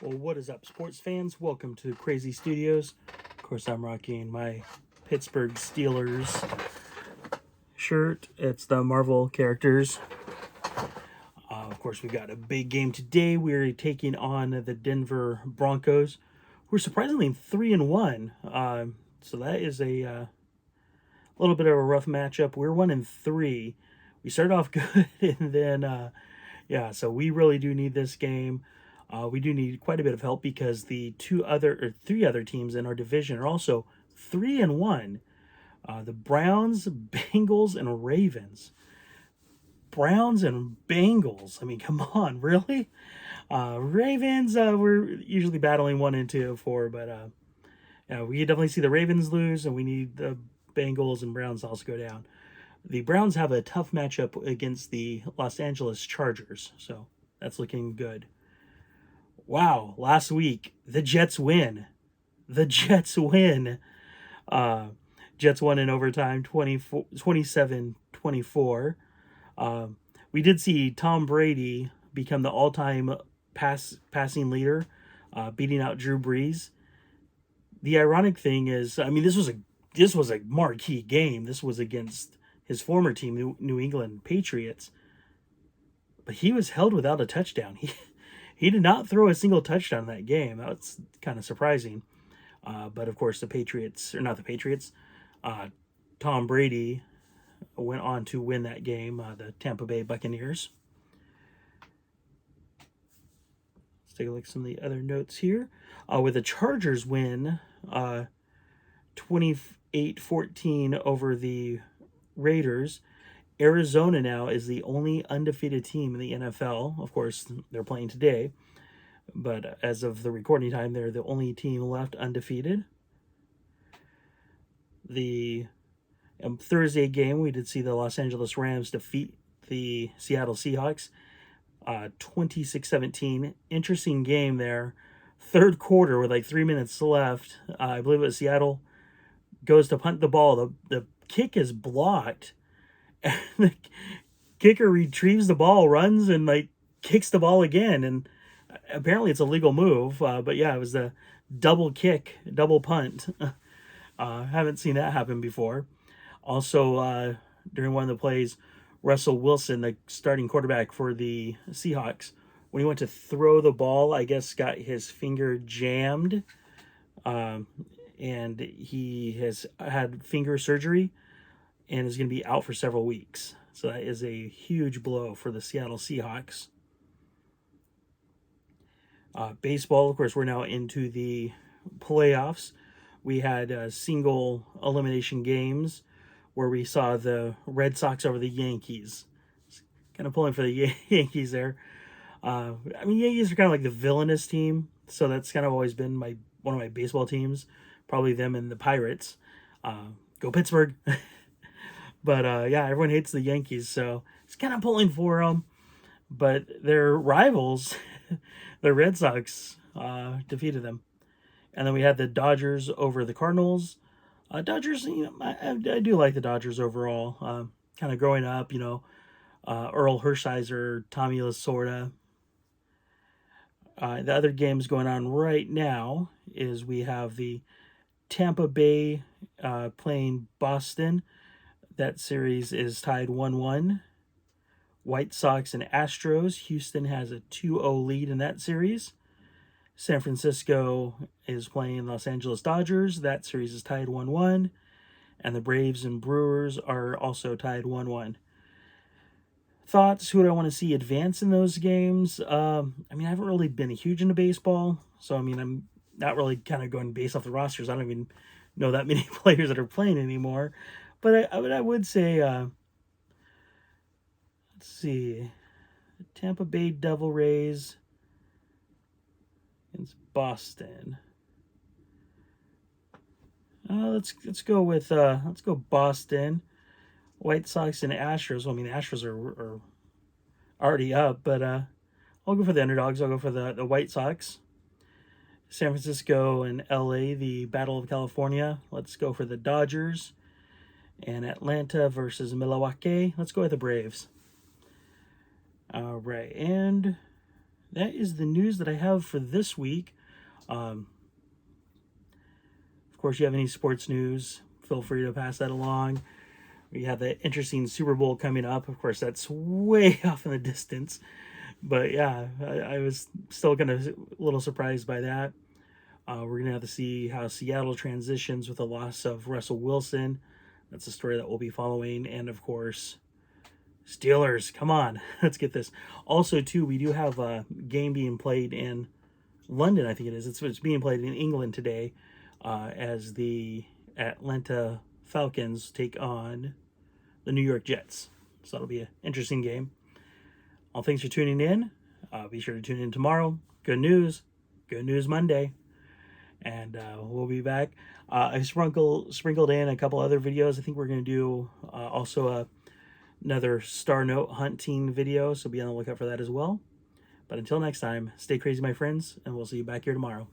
Well, what is up, sports fans? Welcome to Krazy Studios. Of course, I'm rocking my Pittsburgh Steelers shirt. It's the Marvel characters. Of course, we got a big game today. We're taking on the Denver Broncos. We're surprisingly 3-1. So that is a little bit of a rough matchup. We're 1-3. We started off good, and then so we really do need this game. We do need quite a bit of help because the three other teams in our division are also 3-1. The Browns, Bengals, and Ravens. Browns and Bengals. I mean, come on, really? Ravens, we're usually battling 1 and 2 for, but we definitely see the Ravens lose, and we need the Bengals and Browns to also go down. The Browns have a tough matchup against the Los Angeles Chargers, so that's looking good. Wow, last week the Jets win. The Jets win. Uh, Jets won in overtime 27-24. We did see Tom Brady become the all-time passing leader, beating out Drew Brees. The ironic thing is, I mean, this was a marquee game. This was against his former team, New England Patriots, but he was held without a touchdown. He did not throw a single touchdown in that game. That's kind of surprising. But of course, the Patriots, or not the Patriots, Tom Brady went on to win that game, the Tampa Bay Buccaneers. Let's take a look at some of the other notes here. With the Chargers win 28-14 over the Raiders, Arizona now is the only undefeated team in the NFL. Of course, they're playing today, but as of the recording time, they're the only team left undefeated. The Thursday game, we did see the Los Angeles Rams defeat the Seattle Seahawks 26-17. Interesting game there. Third quarter with like 3 minutes left. I believe it was Seattle goes to punt the ball. The kick is blocked. And the kicker retrieves the ball, runs, and like kicks the ball again. And apparently it's a legal move. But yeah, it was the double kick, double punt. Haven't seen that happen before. Also, during one of the plays, Russell Wilson, the starting quarterback for the Seahawks, when he went to throw the ball, I guess got his finger jammed. And he has had finger surgery and is going to be out for several weeks. So that is a huge blow for the Seattle Seahawks. Baseball, of course, we're now into the playoffs. We had single elimination games where we saw the Red Sox over the Yankees. Kind of pulling for the Yankees there. I mean, Yankees are kind of like the villainous team, so that's kind of always been one of my baseball teams. Probably them and the Pirates. Go Pittsburgh. But everyone hates the Yankees, so it's kind of pulling for them. But their rivals, the Red Sox, defeated them. And then we had the Dodgers over the Cardinals. Dodgers, I do like the Dodgers overall. Kind of growing up, Earl Hershiser, Tommy Lasorda. The other games going on right now is we have the Tampa Bay playing Boston. That series is tied 1-1. White Sox and Astros. Houston has a 2-0 lead in that series. San Francisco is playing Los Angeles Dodgers. That series is tied 1-1. And the Braves and Brewers are also tied 1-1. Thoughts? Who do I want to see advance in those games? I haven't really been huge into baseball. So, I'm not really kind of going based off the rosters. I don't even know that many players that are playing anymore. But I would say, let's see, Tampa Bay Devil Rays against Boston. Let's go Boston. White Sox and Astros. Well, the Astros are already up, but I'll go for the underdogs. I'll go for the White Sox. San Francisco and LA, the Battle of California. Let's go for the Dodgers. And Atlanta versus Milwaukee. Let's go with the Braves. All right, and that is the news that I have for this week. Of course, you have any sports news, feel free to pass that along. We have the interesting Super Bowl coming up. Of course, that's way off in the distance. But yeah, I was still kind of a little surprised by that. We're going to have to see how Seattle transitions with the loss of Russell Wilson. That's a story that we'll be following. And of course, Steelers, come on, let's get this. Also, too, we do have a game being played in London, I think it is. It's being played in England today as the Atlanta Falcons take on the New York Jets. So that'll be an interesting game. All thanks for tuning in. Be sure to tune in tomorrow. Good news Monday. And we'll be back. I sprinkled in a couple other videos. I think we're going to do also another Star Note hunting video, so be on the lookout for that as well. But until next time, stay crazy, my friends, and we'll see you back here tomorrow.